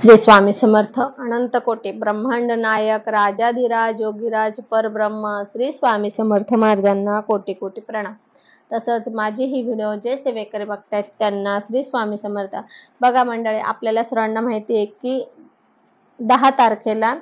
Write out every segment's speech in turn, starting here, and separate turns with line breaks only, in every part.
श्री स्वामी समर्थ अनंत कोटी ब्रह्मांड नायक राजाधिराज योगीराज परब्रह्म श्री स्वामी समर्थ महाराजांना कोटी कोटी प्रणाम। तसंच माझी ही व्हिडिओ जे सेवेकरी बघतायत त्यांना श्री स्वामी समर्थ। बघा मंडळी, आपल्याला सर्वांना माहिती आहे की 10 तारखेला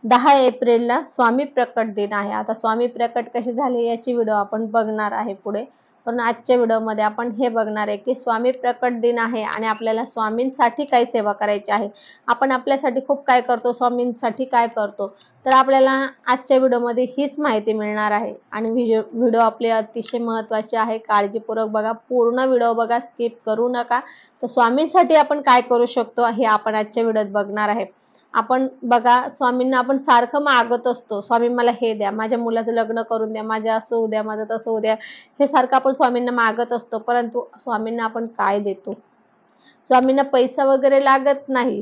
10 एप्रिलला स्वामी प्रकट दिन आहे। आता स्वामी प्रकट कसे झाले याची व्हिडिओ आपण बघणार आहे पुढे, पण आजच्या व्हिडिओमध्ये आपण हे बघणार आहे की स्वामी प्रकट दिन आहे आणि आपल्याला स्वामींसाठी काय सेवा करायची आहे। आपण आपल्यासाठी खूप काय करतो, स्वामींसाठी काय करतो, तर आपल्याला आजच्या व्हिडिओमध्ये हीच माहिती मिळणार आहे। आणि व्हिडिओ आपले अतिशय महत्त्वाचे आहे, काळजीपूर्वक बघा, पूर्ण व्हिडिओ बघा, स्किप करू नका। तर स्वामींसाठी आपण काय करू शकतो हे आपण आजच्या व्हिडिओत बघणार आहे। आपण बघा, स्वामींना आपण सारखं मागत असतो, स्वामी मला हे द्या, माझ्या मुलाचं लग्न करून द्या, माझं असं होऊ द्या, माझं तसं होऊ द्या, हे सारखं आपण स्वामींना मागत असतो। परंतु स्वामींना आपण काय देतो? स्वामींना पैसा वगैरे लागत नाही।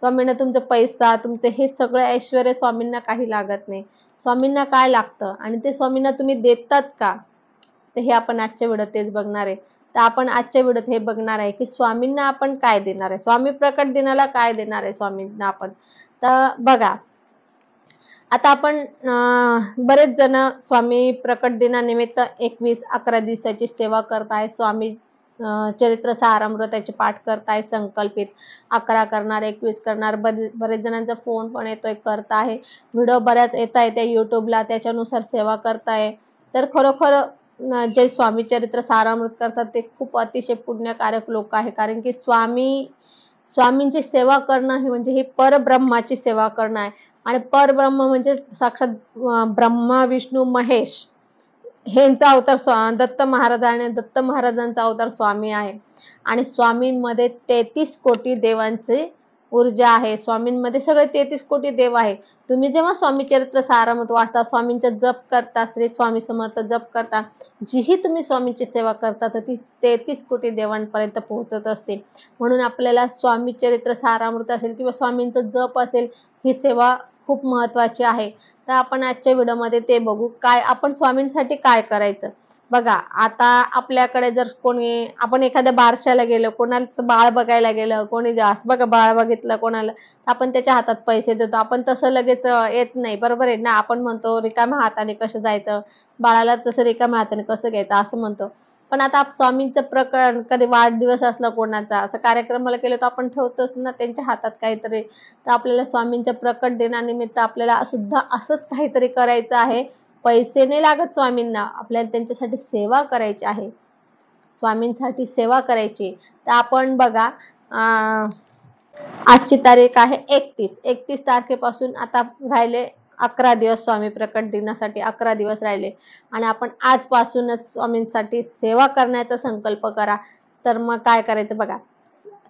स्वामींना तुमचा पैसा, तुमचे हे सगळं ऐश्वर्य स्वामींना काही लागत नाही। स्वामींना काय लागतं आणि ते स्वामींना तुम्ही देतात का? तर हे आपण आजच्या व्हिडिओत तेच बघणार आहे। तर आपण आजच्या व्हिडिओत हे बघणार आहे की स्वामींना आपण काय देणार आहे, स्वामी प्रकट दिनाला काय देणार आहे स्वामींना आपण। तर बघा, आता आपण बरेच जण स्वामी प्रकट दिनानिमित्त 21-11 दिवसाची सेवा करताय, स्वामी चरित्र सारामृताचे पाठ करताय, संकल्पित 11 करणार, 21 करणार। बरेच जणांचा फोन पण येतोय, करत आहे, व्हिडिओ बऱ्याच येत आहे त्या युट्यूबला, त्याच्यानुसार सेवा करताय। तर खरोखर जे स्वामी चरित्र सारामृत करतात ते खूप अतिशय पुण्यकारक लोक आहे, कारण की स्वामींची सेवा करणं हे म्हणजे ही परब्रह्माची सेवा करणं आहे। आणि परब्रह्म म्हणजे साक्षात ब्रह्मा विष्णू महेश यांचा अवतार दत्त महाराजांचा अवतार स्वामी आहे। आणि स्वामींमध्ये 33 कोटी देवांची ऊर्जा आहे, स्वामींमध्ये सगळे 33 कोटी देव आहे। तुम्ही जेव्हा स्वामी चरित्र सारामृत वाचता, स्वामींचा जप करता, श्री स्वामी समर्थ जप करता, जीही तुम्ही स्वामींची सेवा करता तर ती 33 कोटी देवांपर्यंत पोहोचत असते। म्हणून आपल्याला स्वामी चरित्र सारामृत असेल किंवा स्वामींचा जप असेल, ही सेवा खूप महत्त्वाची आहे। तर आपण आजच्या व्हिडिओमध्ये ते बघू, काय आपण स्वामींसाठी काय करायचं। बघा, आता आपल्याकडे जर आपण एखाद्या बारशाला गेलो, कोणाचं बाळ बघायला गेलं, कोणी जास्त बघा बाळ बघितलं कोणाला, आपण त्याच्या हातात पैसे देतो, आपण तसं लगेच येत नाही, बरोबर आहे ना। आपण म्हणतो रिकाम्या हाताने कसं जायचं, बाळाला तसं रिकाम्या हाताने कसं घ्यायचं असं म्हणतो। पण आता स्वामींचं प्रकरण, कधी वाढदिवस असला कोणाचा, असं कार्यक्रमाला गेलो तर आपण ठेवतोच ना त्यांच्या हातात काहीतरी। तर आपल्याला स्वामींच्या प्रकट दिनानिमित्त आपल्याला सुद्धा असंच काहीतरी करायचं आहे। पैसे नाही लागत स्वामींना, आपल्याला त्यांच्यासाठी सेवा करायची आहे, स्वामींसाठी सेवा करायची। तर आपण बघा, आजची तारीख आहे 31 तारखेपासून आता राहिले 11 दिवस, स्वामी प्रकट दिनासाठी 11 दिवस राहिले। आणि आपण आजपासूनच स्वामींसाठी सेवा करण्याचा संकल्प करा। तर मग काय करायचं बघा,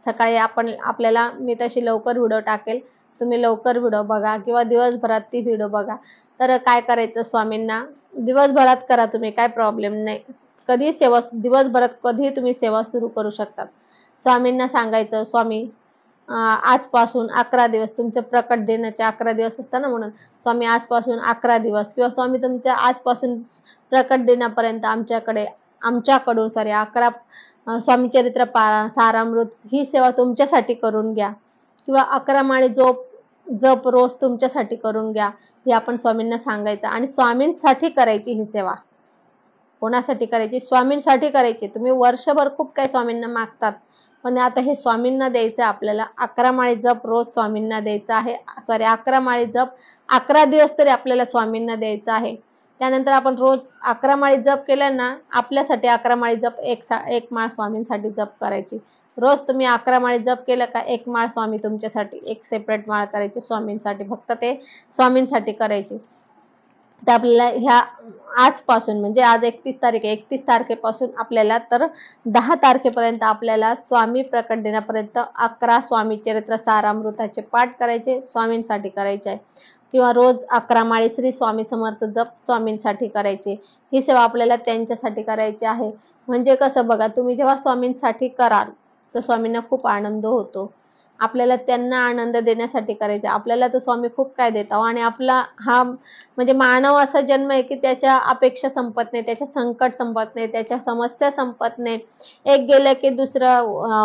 सकाळी आपल्याला मी तशी लवकर व्हिडिओ टाकेल, तुम्ही लवकर व्हिडिओ बघा किंवा दिवसभरात ती व्हिडिओ बघा। तर काय करायचं, स्वामींना दिवसभरात करा तुम्ही, काय प्रॉब्लेम नाही, कधी सेवा दिवसभरात कधी तुम्ही सेवा सुरू करू शकता। स्वामींना सांगायचं, स्वामी आजपासून 11 दिवस, तुमच्या प्रकट दिनाचे 11 दिवस असतात ना, म्हणून स्वामी आजपासून 11 दिवस किंवा स्वामी तुमच्या आजपासून प्रकट दिनापर्यंत आमच्याकडून 11 स्वामी चरित्र सारामृत ही सेवा तुमच्यासाठी करून घ्या, किंवा 11 माळे जप रोज तुमच्यासाठी करून घ्या, हे आपण स्वामींना सांगायचं। आणि स्वामींसाठी करायची ही सेवा, कोणासाठी करायची? स्वामींसाठी करायची। तुम्ही वर्षभर खूप काही स्वामींना मागतात, पण आता हे स्वामींना द्यायचं आपल्याला। 11 माळे जप रोज स्वामींना द्यायचा आहे, 11 माळे जप 11 दिवस तरी आपल्याला स्वामींना द्यायचं आहे। त्यानंतर आपण रोज 11 माळी जप केलं ना, आपल्यासाठी 11 माळी जप, एक माळ स्वामींसाठी जप करायची। रोज तुम्ही 11 माळी जप केलं का, एक माळ स्वामी तुमच्यासाठी, एक सेपरेट माळ करायची स्वामींसाठी, फक्त ते स्वामींसाठी करायची। तर आपल्याला ह्या आजपासून म्हणजे आज 31 तारीख आहे, 31 तारखेपासून आपल्याला तर 10 तारखेपर्यंत आपल्याला स्वामी प्रकट दिनापर्यंत 11 स्वामी चरित्र सारामृताचे पाठ करायचे, स्वामींसाठी करायचे आहे। किंवा रोज 11 माळी श्री स्वामी समर्थ जप स्वामींसाठी करायचे। ही सेवा आपल्याला त्यांच्यासाठी करायची आहे। म्हणजे कसं बघा, तुम्ही जेव्हा स्वामींसाठी कराल तर स्वामींना खूप आनंद होतो, आपल्याला त्यांना आनंद देण्यासाठी करायचं. आपल्याला तर स्वामी खूप काय देतात आणि आपला हा म्हणजे मानव असा जन्म आहे की त्याच्या अपेक्षा संपत नाही, त्याचे संकट संपत नाही, त्याच्या समस्या संपत नाही. एक गेलं की दुसरं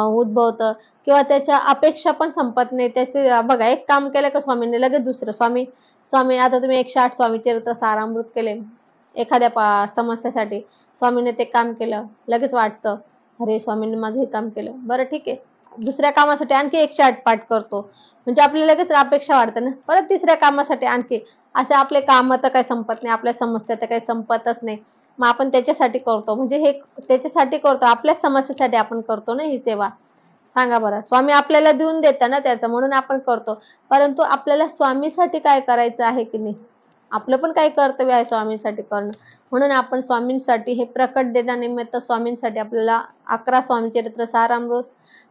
उद्भवतं किंवा त्याच्या अपेक्षा पण संपत नाही. त्याचे बघा एक काम केलं का स्वामींनी लगेच दुसरं स्वामी स्वामी आता तुम्ही 108 स्वामी चरित्र सारामृत केले एखाद्या समस्येसाठी. स्वामीने ते काम केलं, लगेच वाटतं, अरे स्वामींनी माझं हे काम केलं. बरं ठीक आहे. दुसऱ्या कामासाठी आणखी 108 पाठ करतो. म्हणजे आपली लगेच अपेक्षा वाढते ना. परत तिसऱ्या कामासाठी आणखी. असे आपले कामं तर काही संपत नाही, आपल्या समस्या तर काही संपतच नाही. मग आपण त्याच्यासाठी करतो. म्हणजे हे त्याच्यासाठी करतो, आपल्याच समस्येसाठी आपण करतो ना ही सेवा. सांगा बरं. स्वामी आपल्याला देऊन देतात ना त्याचं, म्हणून आपण करतो. परंतु आपल्याला स्वामीसाठी काय करायचं आहे की नाही? आपलं पण काही कर्तव्य आहे स्वामींसाठी करणं. म्हणून आपण स्वामींसाठी हे प्रकट दिनानिमित्त स्वामींसाठी आपल्याला 11 स्वामीचरित्र सारामृत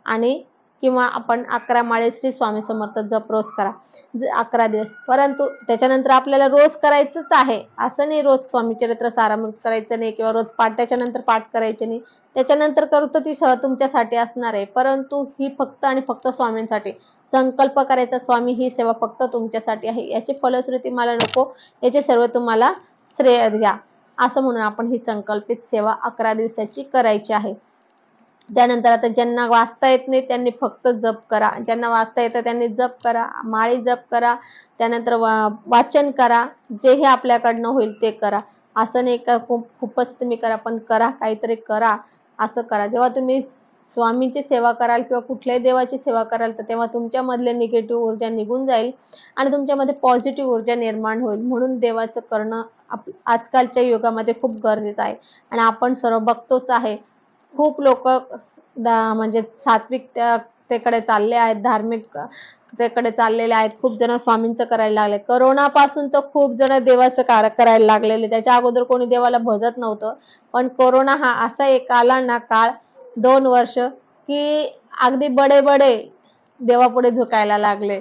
आणि किंवा आपण 11 माळे श्री स्वामी समर्थ जप रोज करा. 11 दिवस. परंतु त्याच्यानंतर आपल्याला रोज करायचंच आहे. असं नाही रोज स्वामीचरित्र सारामृत करायचं नाही किंवा रोज त्याच्यानंतर पाठ करायचे नाही. त्याच्यानंतर करतो ती तुमच्यासाठी असणार आहे. परंतु ही फक्त आणि फक्त स्वामींसाठी. संकल्प करायचा स्वामी ही सेवा फक्त तुमच्यासाठी आहे. याची फलश्रुती मला नको. याचे सर्व तुम्हाला श्रेय द्या. असं म्हणून आपण ही संकल्पित सेवा 11 दिवसाची करायची आहे. त्यानंतर आता ज्यांना वाचता येत नाही त्यांनी फक्त जप करा. ज्यांना वाचता येतं त्यांनी जप करा, माळी जप करा, त्यानंतर वाचन करा. जे हे आपल्याकडनं होईल ते करा. असं नाही का खूपच तुम्ही करा, पण करा, काहीतरी करा. असं करा. जेव्हा तुम्ही स्वामींची सेवा कराल किंवा कुठल्याही देवाची सेवा कराल तर तेव्हा तुमच्यामधले निगेटिव्ह ऊर्जा निघून जाईल आणि तुमच्यामध्ये पॉझिटिव्ह ऊर्जा निर्माण होईल. म्हणून देवाचं करणं आजकालच्या युगामध्ये खूप गरजेचं आहे. आणि आपण सर्व बघतोच आहे. खूप लोक म्हणजे सात्विकतेकडे चालले आहेत, धार्मिकतेकडे चाललेले आहेत. खूप जण स्वामींचं करायला लागले. करोनापासून तर खूप जण देवाचं कार्य करायला लागलेले. त्याच्या अगोदर कोणी देवाला भजत नव्हतं. पण कोरोना हा असा एक आला ना काळ 2 वर्ष की अगदी बडे देवापुढे झुकायला लागले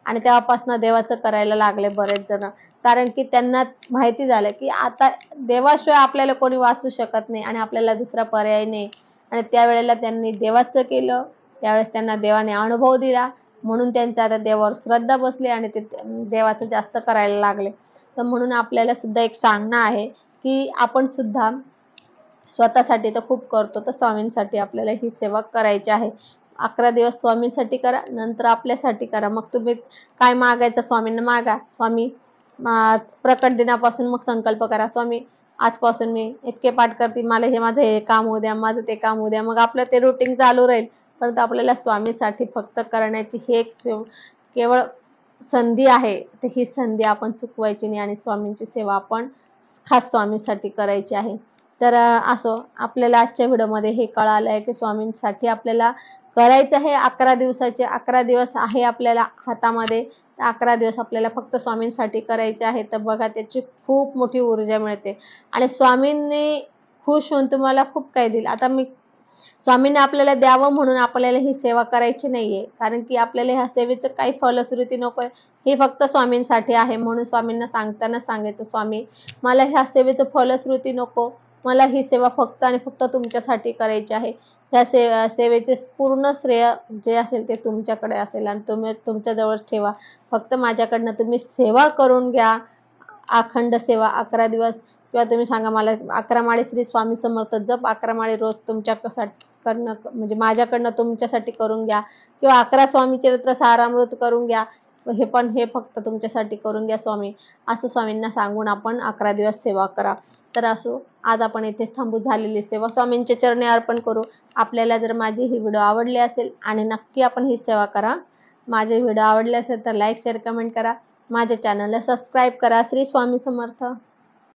आणि तेव्हापासून देवाचं करायला लागले बरेच जण. कारण की त्यांना माहिती झालं की आता देवाशिवाय आपल्याला कोणी वाचू शकत नाही आणि आपल्याला दुसरा पर्याय नाही. आणि त्यावेळेला त्यांनी देवाचं केलं. त्यावेळेस त्यांना देवाने अनुभव दिला. म्हणून त्यांचं आता देवावर श्रद्धा बसली आणि ते देवाचं जास्त करायला लागले. तर म्हणून आपल्याला सुद्धा एक सांगणं आहे की आपण सुद्धा स्वतःसाठी तर खूप करतो, तर स्वामींसाठी आपल्याला ही सेवा करायची आहे. 11 दिवस स्वामींसाठी करा, नंतर आपल्यासाठी करा. मग तुम्ही काय मागायचं स्वामींना मागा. स्वामी प्रकट दिनापासून मग संकल्प करा. स्वामी आजपासून मी इतके पाठ करते, मला माझं हे काम होऊ द्या, माझं ते काम होऊ द्या. मग आपलं ते रुटीन चालू राहील. परंतु आपल्याला स्वामीसाठी फक्त करण्याची ही एक केवळ संधी आहे. तर ही संधी आपण चुकवायची नाही आणि स्वामींची सेवा आपण खास स्वामींसाठी करायची आहे. तर असो आपल्याला आजच्या व्हिडिओमध्ये हे कळालं आहे की स्वामींसाठी आपल्याला करायचं आहे 11 दिवसाचे 11 दिवस आहे आपल्याला हातामध्ये. 11 दिवस आपल्याला फक्त स्वामींसाठी करायचे आहे. तर बघा त्याची खूप मोठी ऊर्जा मिळते आणि स्वामींनी खुश होऊन तुम्हाला खूप काही दिलं. आता स्वामींनी आपल्याला द्यावं म्हणून आपल्याला ही सेवा करायची नाहीये. कारण की आपल्याला ह्या सेवेचं काही फलश्रुती नकोय. ही फक्त स्वामींसाठी आहे. म्हणून स्वामींना सांगताना सांगायचं, स्वामी मला ह्या सेवेचं फलश्रुती नको. मला ही सेवा फक्त आणि फक्त तुमच्यासाठी करायची आहे. ह्या सेवेचे पूर्ण श्रेय जे असेल ते तुमच्याकडे असेल आणि तुम्ही तुमच्याजवळ ठेवा. फक्त माझ्याकडनं तुम्ही सेवा करून घ्या. अखंड सेवा 11 दिवस किंवा तुम्ही सांगा मला 11 माळे श्री स्वामी समर्थ जप 11 माळे रोज तुमच्याकडनं म्हणजे माझ्याकडनं तुमच्यासाठी करून घ्या किंवा 11 स्वामी चरित्र सारामृत करून घ्या. हे फक्त तुमच्यासाठी करून घ्या स्वामी. असं स्वामींना सांगून आपण 11 दिवस सेवा करा. तर असो आज आपण इथेच थांबू. झालेली सेवा स्वामींच्या चरणी अर्पण करू. आपल्याला जर माझी ही व्हिडिओ आवडली असेल आणि नक्की आपण ही सेवा करा. माझे व्हिडिओ आवडले असेल तर लाईक शेअर कमेंट करा. माझ्या चॅनलला सबस्क्राईब करा. श्री स्वामी समर्थ.